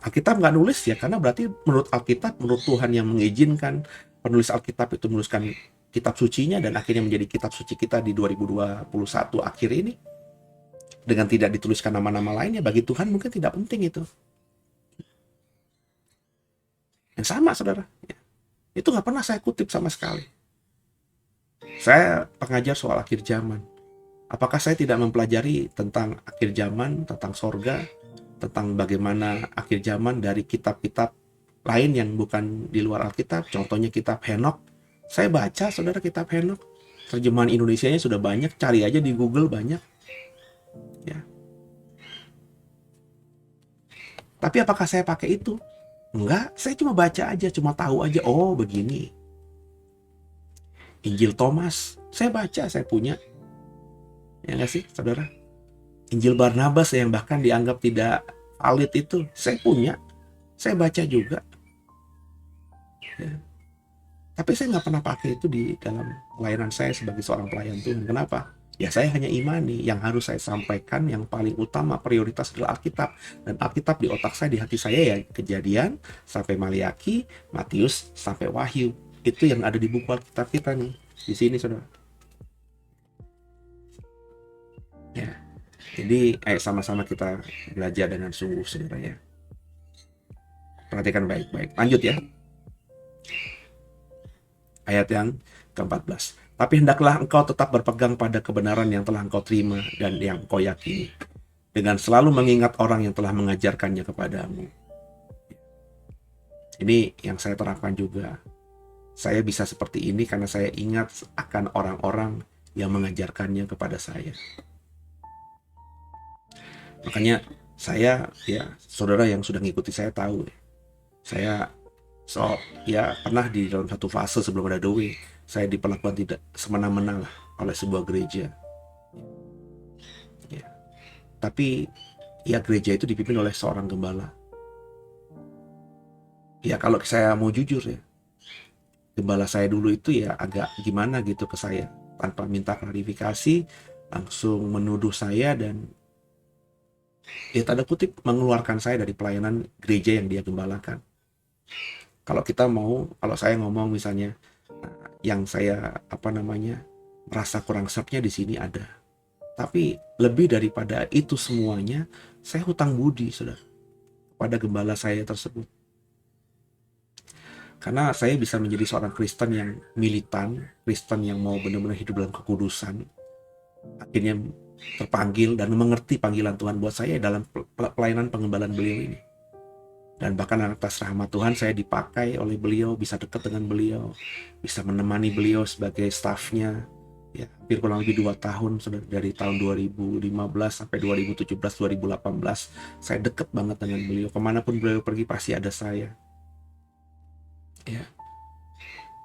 Alkitab nggak nulis ya, karena berarti menurut Alkitab, menurut Tuhan yang mengizinkan penulis Alkitab itu menuliskan kitab sucinya dan akhirnya menjadi kitab suci kita di 2021 akhir ini. Dengan tidak dituliskan nama-nama lainnya, bagi Tuhan mungkin tidak penting itu. Yang sama saudara, ya. Itu nggak pernah saya kutip sama sekali. Saya pengajar soal akhir zaman. Apakah saya tidak mempelajari tentang akhir zaman, tentang sorga, tentang bagaimana akhir zaman dari kitab-kitab lain yang bukan di luar Alkitab? Contohnya kitab Henokh. Saya baca saudara kitab Henokh. Terjemahan Indonesianya sudah banyak, cari aja di Google banyak. Ya. Tapi apakah saya pakai itu? Enggak, saya cuma baca aja, cuma tahu aja, oh begini. Injil Thomas, saya baca, saya punya. Ya nggak sih, saudara? Injil Barnabas yang bahkan dianggap tidak valid itu, saya punya. Saya baca juga. Ya. Tapi saya nggak pernah pakai itu di dalam pelayanan saya sebagai seorang pelayan Tuhan. Kenapa? Ya saya hanya imani. Yang harus saya sampaikan yang paling utama prioritas adalah Alkitab. Dan Alkitab di otak saya, di hati saya ya Kejadian sampai Maliaki, Matius sampai Wahyu. Itu yang ada di buku Alkitab kita nih. Di sini saudara. Ya. Jadi sama-sama kita belajar dengan sungguh saudara ya. Perhatikan baik-baik. Lanjut ya. Ayat yang ke-14. Tapi hendaklah engkau tetap berpegang pada kebenaran yang telah engkau terima dan yang engkau yakini, dengan selalu mengingat orang yang telah mengajarkannya kepadamu. Ini yang saya terapkan juga. Saya bisa seperti ini karena saya ingat akan orang-orang yang mengajarkannya kepada saya. Makanya saya, ya saudara yang sudah ngikuti saya tahu, saya pernah di dalam satu fase sebelum ada The Way, saya diperlakukan tidak semena-mena lah oleh sebuah gereja. Ya. Tapi ya gereja itu dipimpin oleh seorang gembala. Ya kalau saya mau jujur ya, gembala saya dulu itu ya agak gimana gitu ke saya, tanpa minta klarifikasi, langsung menuduh saya dan ya tanda kutip mengeluarkan saya dari pelayanan gereja yang dia gembalakan. Kalau saya ngomong misalnya yang saya merasa kurang sertnya di sini ada. Tapi lebih daripada itu semuanya, saya hutang budi saudara pada gembala saya tersebut. Karena saya bisa menjadi seorang Kristen yang militan, Kristen yang mau benar-benar hidup dalam kekudusan, akhirnya terpanggil dan mengerti panggilan Tuhan buat saya dalam pelayanan pengembalaan beliau ini. Dan bahkan atas rahmat Tuhan saya dipakai oleh beliau, bisa dekat dengan beliau, bisa menemani beliau sebagai stafnya. Ya, hampir kurang lebih 2 tahun, dari tahun 2015 sampai 2017-2018, saya dekat banget dengan beliau. Kemanapun beliau pergi pasti ada saya. Ya.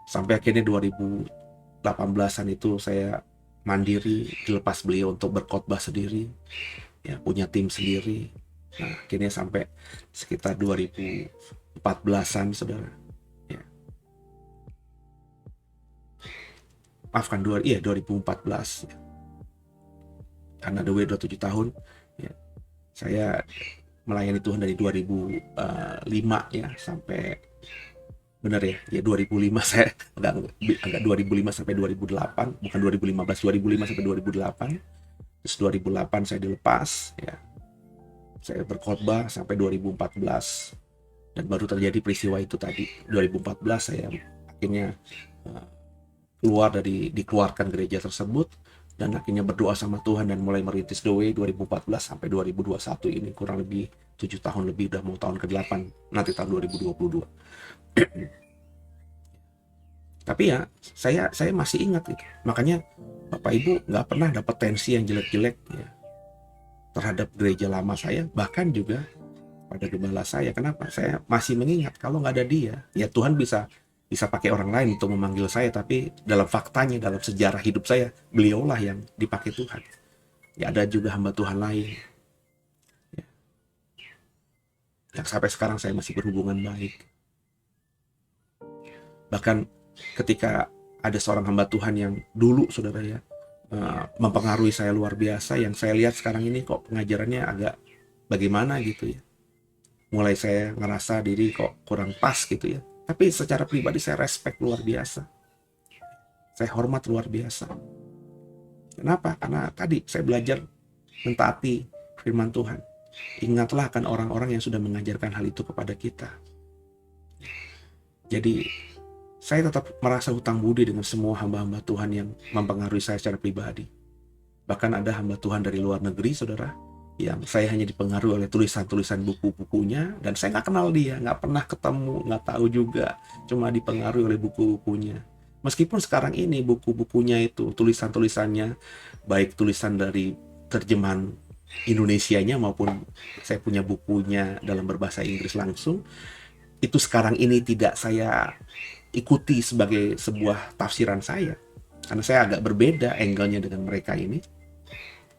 Sampai akhirnya 2018-an itu saya mandiri, dilepas beliau untuk berkhotbah sendiri, ya punya tim sendiri. Nah, akhirnya sampai sekitar 2014-an, saudara. Ya. Maafkan, 2014. Ya. Karena The Way 27 tahun, ya. Saya melayani Tuhan dari 2005 ya sampai benar ya 2005 saya agak 2005 sampai 2008, bukan 2005 sampai 2008. Terus 2008 saya dilepas ya. Saya berkhotbah sampai 2014 dan baru terjadi peristiwa itu tadi 2014 saya akhirnya dikeluarkan gereja tersebut dan akhirnya berdoa sama Tuhan dan mulai merintis The Way 2014 sampai 2021 ini, kurang lebih 7 tahun lebih, udah mau tahun ke-8 nanti tahun 2022. Tapi ya saya masih ingat gitu. Makanya Bapak Ibu nggak pernah dapat tensi yang jelek-jelek ya terhadap gereja lama saya, bahkan juga pada gembala saya. Kenapa? Saya masih mengingat kalau nggak ada dia, ya Tuhan bisa pakai orang lain untuk memanggil saya, tapi dalam faktanya, dalam sejarah hidup saya, beliaulah yang dipakai Tuhan. Ya ada juga hamba Tuhan lain ya, yang sampai sekarang saya masih berhubungan baik. Bahkan ketika ada seorang hamba Tuhan yang dulu saudara ya mempengaruhi saya luar biasa, yang saya lihat sekarang ini kok pengajarannya agak bagaimana gitu ya, mulai saya ngerasa diri kok kurang pas gitu ya, tapi secara pribadi saya respect luar biasa, saya hormat luar biasa. Kenapa? Karena tadi saya belajar mentaati firman Tuhan. Ingatlah akan orang-orang yang sudah mengajarkan hal itu kepada kita. Jadi saya tetap merasa hutang budi dengan semua hamba-hamba Tuhan yang mempengaruhi saya secara pribadi. Bahkan ada hamba Tuhan dari luar negeri, saudara, yang saya hanya dipengaruhi oleh tulisan-tulisan buku-bukunya, dan saya nggak kenal dia, nggak pernah ketemu, nggak tahu juga, cuma dipengaruhi oleh buku-bukunya. Meskipun sekarang ini buku-bukunya itu, tulisan-tulisannya, baik tulisan dari terjemahan Indonesianya maupun saya punya bukunya dalam berbahasa Inggris langsung, itu sekarang ini tidak saya ikuti sebagai sebuah tafsiran saya, Karena saya agak berbeda angle-nya dengan mereka ini.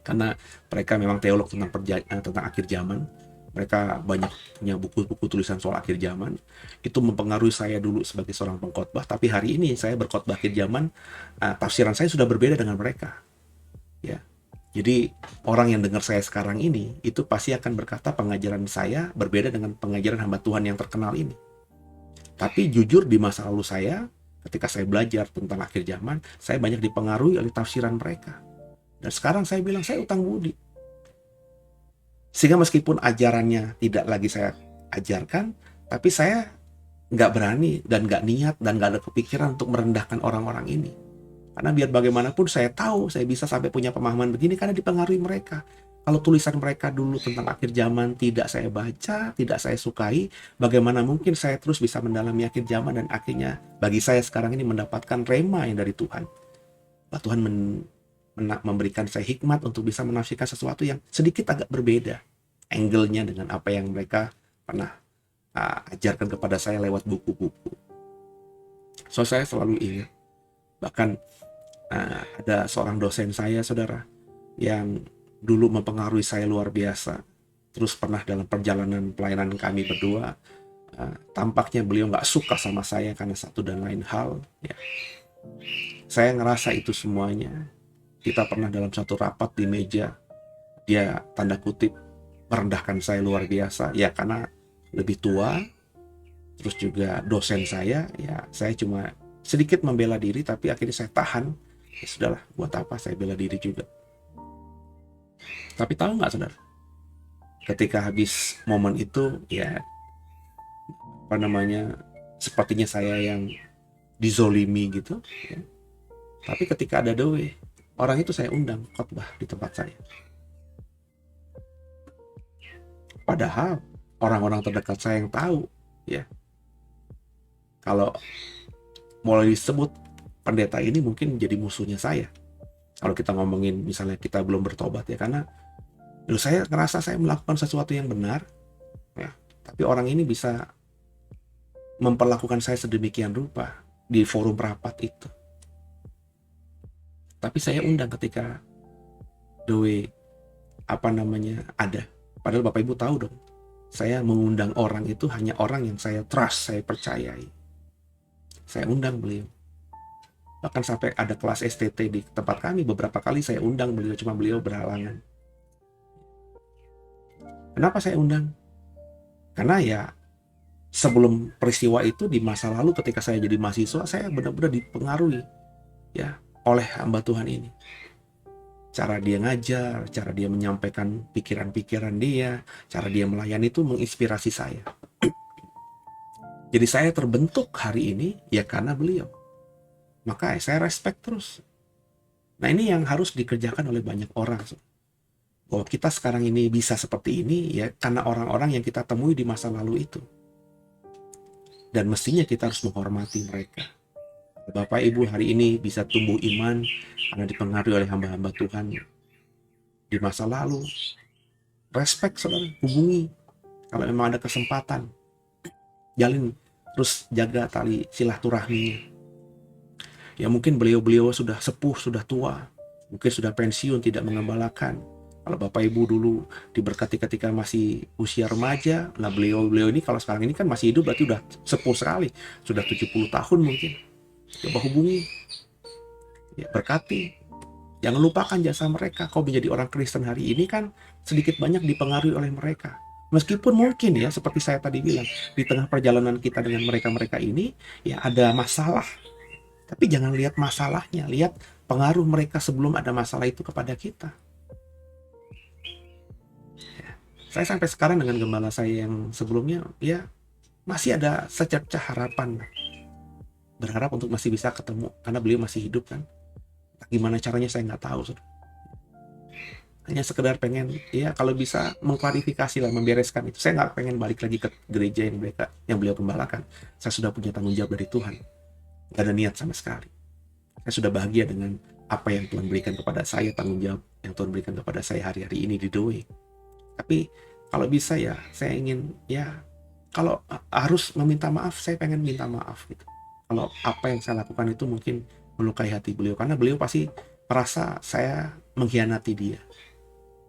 Karena mereka memang teolog tentang akhir zaman. Mereka banyak punya buku-buku tulisan soal akhir zaman. Itu mempengaruhi saya dulu sebagai seorang pengkhotbah. Tapi hari ini saya berkhotbah akhir zaman, tafsiran saya sudah berbeda dengan mereka. Ya, jadi orang yang dengar saya sekarang ini itu pasti akan berkata pengajaran saya berbeda dengan pengajaran hamba Tuhan yang terkenal ini. Tapi jujur di masa lalu saya, ketika saya belajar tentang akhir zaman, saya banyak dipengaruhi oleh tafsiran mereka. Dan sekarang saya bilang saya utang budi. Sehingga meskipun ajarannya tidak lagi saya ajarkan, tapi saya nggak berani dan nggak niat dan nggak ada kepikiran untuk merendahkan orang-orang ini. Karena biar bagaimanapun saya tahu saya bisa sampai punya pemahaman begini karena dipengaruhi mereka. Kalau tulisan mereka dulu tentang akhir zaman tidak saya baca, tidak saya sukai, bagaimana mungkin saya terus bisa mendalami akhir zaman dan akhirnya bagi saya sekarang ini mendapatkan rema yang dari Tuhan. Tuhan memberikan saya hikmat untuk bisa menafsirkan sesuatu yang sedikit agak berbeda angle-nya dengan apa yang mereka pernah ajarkan kepada saya lewat buku-buku. So saya selalu ingat, bahkan ada seorang dosen saya, saudara, yang dulu mempengaruhi saya luar biasa. Terus pernah dalam perjalanan pelayanan kami berdua, tampaknya beliau nggak suka sama saya karena satu dan lain hal. Ya. Saya ngerasa itu semuanya. Kita pernah dalam satu rapat di meja, dia tanda kutip merendahkan saya luar biasa. Ya karena lebih tua, terus juga dosen saya, ya saya cuma sedikit membela diri, tapi akhirnya saya tahan. Ya sudahlah, buat apa saya bela diri juga. Tapi tahu nggak, saudara? Ketika habis momen itu, ya sepertinya saya yang dizolimi gitu. Ya. Tapi ketika ada doe, orang itu saya undang khotbah di tempat saya. Padahal orang-orang terdekat saya yang tahu, ya. Kalau mulai disebut pendeta ini mungkin jadi musuhnya saya. Kalau kita ngomongin misalnya kita belum bertobat, ya, karena saya ngerasa saya melakukan sesuatu yang benar, ya, tapi orang ini bisa memperlakukan saya sedemikian rupa di forum rapat itu. Tapi saya undang ketika doe ada. Padahal Bapak Ibu tahu dong, saya mengundang orang itu hanya orang yang saya trust, saya percayai. Saya undang beliau. Bahkan sampai ada kelas STT di tempat kami, beberapa kali saya undang beliau, cuma beliau berhalangan. Kenapa saya undang? Karena ya sebelum peristiwa itu di masa lalu ketika saya jadi mahasiswa, saya benar-benar dipengaruhi ya oleh hamba Tuhan ini. Cara dia ngajar, cara dia menyampaikan pikiran-pikiran dia, cara dia melayani itu menginspirasi saya. Jadi saya terbentuk hari ini ya karena beliau. Maka saya respect terus. Nah ini yang harus dikerjakan oleh banyak orang. Bahwa kita sekarang ini bisa seperti ini ya karena orang-orang yang kita temui di masa lalu itu. Dan mestinya kita harus menghormati mereka. Bapak Ibu hari ini bisa tumbuh iman karena dipengaruhi oleh hamba-hamba Tuhan di masa lalu. Respect, saudara, hubungi. Kalau memang ada kesempatan, jalin, terus jaga tali silaturahminya. Ya mungkin beliau-beliau sudah sepuh, sudah tua, mungkin sudah pensiun, tidak mengembalakan. Kalau Bapak Ibu dulu diberkati ketika masih usia remaja, nah beliau-beliau ini kalau sekarang ini kan masih hidup berarti udah sepuh sekali, sudah 70 tahun mungkin. Coba hubungi, ya berkati. Jangan lupakan jasa mereka. Kau menjadi orang Kristen hari ini kan sedikit banyak dipengaruhi oleh mereka. Meskipun mungkin ya seperti saya tadi bilang, di tengah perjalanan kita dengan mereka-mereka ini ya ada masalah. Tapi jangan lihat masalahnya, lihat pengaruh mereka sebelum ada masalah itu kepada kita. Ya. Saya sampai sekarang dengan gembala saya yang sebelumnya, ya masih ada secercah harapan. Berharap untuk masih bisa ketemu, karena beliau masih hidup kan. Gimana caranya saya nggak tahu. Hanya sekedar pengen, ya kalau bisa mengklarifikasi lah, membereskan itu. Saya nggak pengen balik lagi ke gereja yang beliau gembalakan. Saya sudah punya tanggung jawab dari Tuhan. Gak ada niat sama sekali. Saya sudah bahagia dengan apa yang Tuhan berikan kepada saya, tanggung jawab yang Tuhan berikan kepada saya hari-hari ini di Doe. Tapi kalau bisa ya, saya ingin ya kalau harus meminta maaf, saya pengen minta maaf gitu. Kalau apa yang saya lakukan itu mungkin melukai hati beliau, karena beliau pasti merasa saya mengkhianati dia.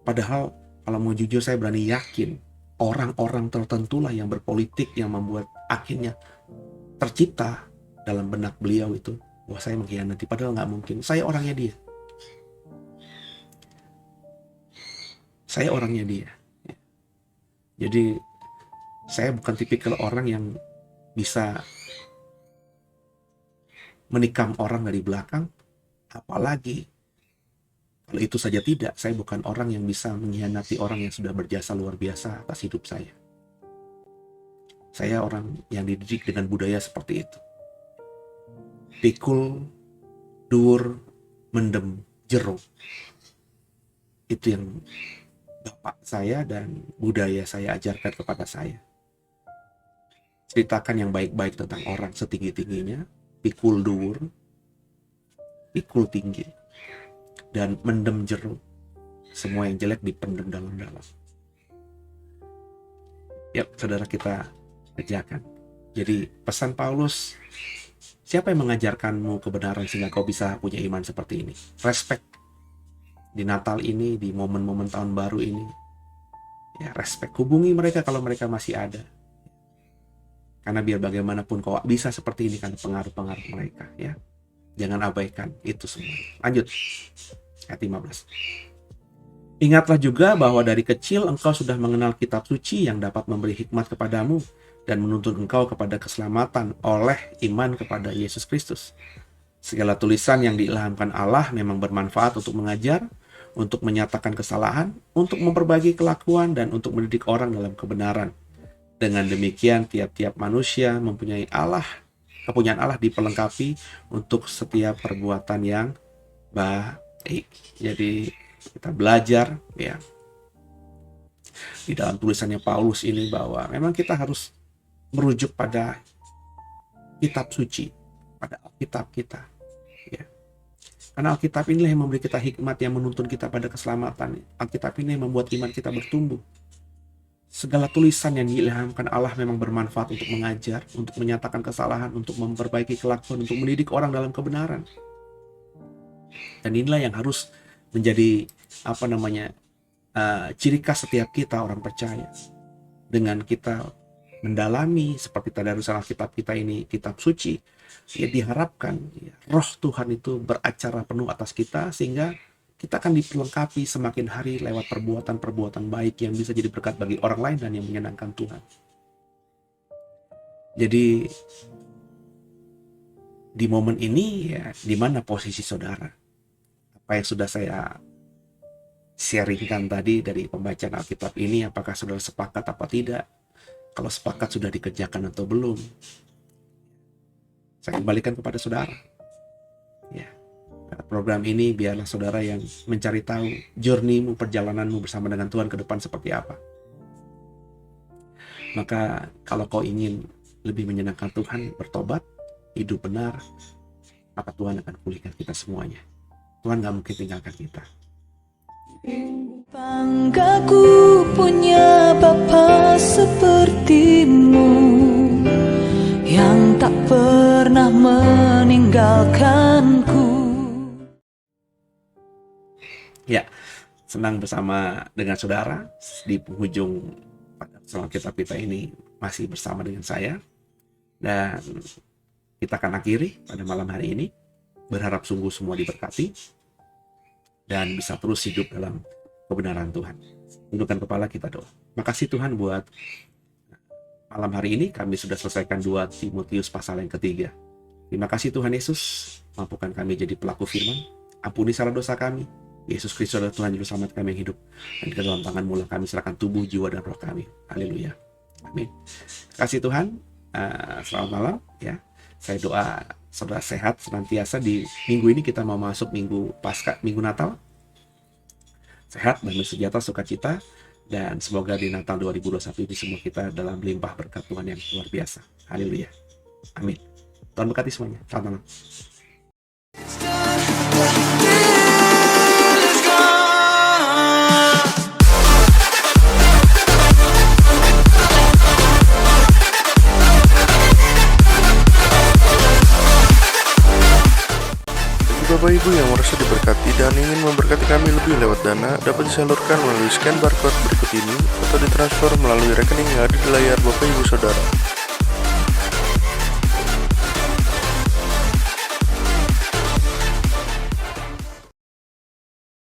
Padahal kalau mau jujur, saya berani yakin orang-orang tertentulah yang berpolitik yang membuat akhirnya tercipta dalam benak beliau itu, wah saya mengkhianati. Padahal nggak mungkin, saya orangnya dia. Saya orangnya dia. Jadi saya bukan tipikal orang yang bisa menikam orang dari belakang, apalagi kalau itu saja tidak. Saya bukan orang yang bisa mengkhianati orang yang sudah berjasa luar biasa atas hidup saya. Saya orang yang dididik dengan budaya seperti itu. Pikul, dur, mendem, jero. Itu yang bapak saya dan budaya saya ajarkan kepada saya. Ceritakan yang baik-baik tentang orang setinggi-tingginya, pikul dur, pikul tinggi, dan mendem jero. Semua yang jelek dipendam dalam-dalam. Yap, saudara, kita kerjakan. Jadi pesan Paulus, siapa yang mengajarkanmu kebenaran sehingga kau bisa punya iman seperti ini? Respect. Di Natal ini, di momen-momen tahun baru ini, ya respect. Hubungi mereka kalau mereka masih ada. Karena biar bagaimanapun kau bisa seperti ini karena pengaruh-pengaruh mereka, ya. Jangan abaikan itu semua. Lanjut. Ayat 15. Ingatlah juga bahwa dari kecil engkau sudah mengenal kitab suci yang dapat memberi hikmat kepadamu dan menuntun engkau kepada keselamatan oleh iman kepada Yesus Kristus. Segala tulisan yang diilhamkan Allah memang bermanfaat untuk mengajar, untuk menyatakan kesalahan, untuk memperbaiki kelakuan, dan untuk mendidik orang dalam kebenaran. Dengan demikian, tiap-tiap manusia mempunyai kepunyaan Allah diperlengkapi untuk setiap perbuatan yang baik. Jadi kita belajar, ya, di dalam tulisannya Paulus ini bahwa memang kita harus merujuk pada kitab suci, pada Alkitab kita, ya. Karena Alkitab inilah yang memberi kita hikmat yang menuntun kita pada keselamatan. Alkitab ini yang membuat iman kita bertumbuh. Segala tulisan yang diilhamkan Allah memang bermanfaat untuk mengajar, untuk menyatakan kesalahan, untuk memperbaiki kelakuan, untuk mendidik orang dalam kebenaran. Dan inilah yang harus menjadi ciri khas setiap kita orang percaya. Dengan kita mendalami seperti tadarusan Alkitab kita ini, kitab suci, ya diharapkan ya, roh Tuhan itu beracara penuh atas kita sehingga kita akan diperlengkapi semakin hari lewat perbuatan-perbuatan baik yang bisa jadi berkat bagi orang lain dan yang menyenangkan Tuhan. Jadi di momen ini ya, di mana posisi saudara? Apa yang sudah saya sharingkan tadi dari pembacaan Alkitab ini, apakah saudara sepakat apa tidak? Kalau sepakat sudah dikerjakan atau belum? Saya kembalikan kepada saudara. Ya, program ini biarlah saudara yang mencari tahu journey-mu, perjalananmu bersama dengan Tuhan ke depan seperti apa. Maka kalau kau ingin lebih menyenangkan Tuhan, bertobat, hidup benar, maka Tuhan akan pulihkan kita semuanya. Tuhan gak mungkin tinggalkan kita. Banggaku punya Bapa sepertimu yang tak pernah meninggalkanku. Ya, senang bersama dengan saudara di penghujung pada kesalahan kita ini masih bersama dengan saya. Dan kita akan akhiri pada malam hari ini. Berharap sungguh semua diberkati dan bisa terus hidup dalam kebenaran Tuhan. Tundukkan kepala, kita doa. Makasih Tuhan buat malam hari ini kami sudah selesaikan 2 Timotius pasal yang ketiga. Terima kasih Tuhan Yesus, mampukan kami jadi pelaku firman. Ampuni salah dosa kami. Yesus Kristus adalah Tuhan Juru Selamat kami yang hidup. Dan ke dalam tangan-Mu lah kami serahkan tubuh, jiwa, dan roh kami. Haleluya. Amin. Kasih Tuhan. Selamat malam. Ya, saya doa saudara sehat senantiasa. Di minggu ini kita mau masuk minggu Paskah, minggu Natal. Sehat, damai sejahtera, sukacita, dan semoga di Natal 2021 ini semua kita dalam limpah berkat Tuhan yang luar biasa. Haleluya. Amin. Tuhan berkati semuanya. Selamat malam. merasa diberkati dan ingin memberkati kami lebih lewat dana, dapat disalurkan melalui scan barcode berikut ini atau ditransfer melalui rekening yang ada di layar Bapak Ibu Saudara.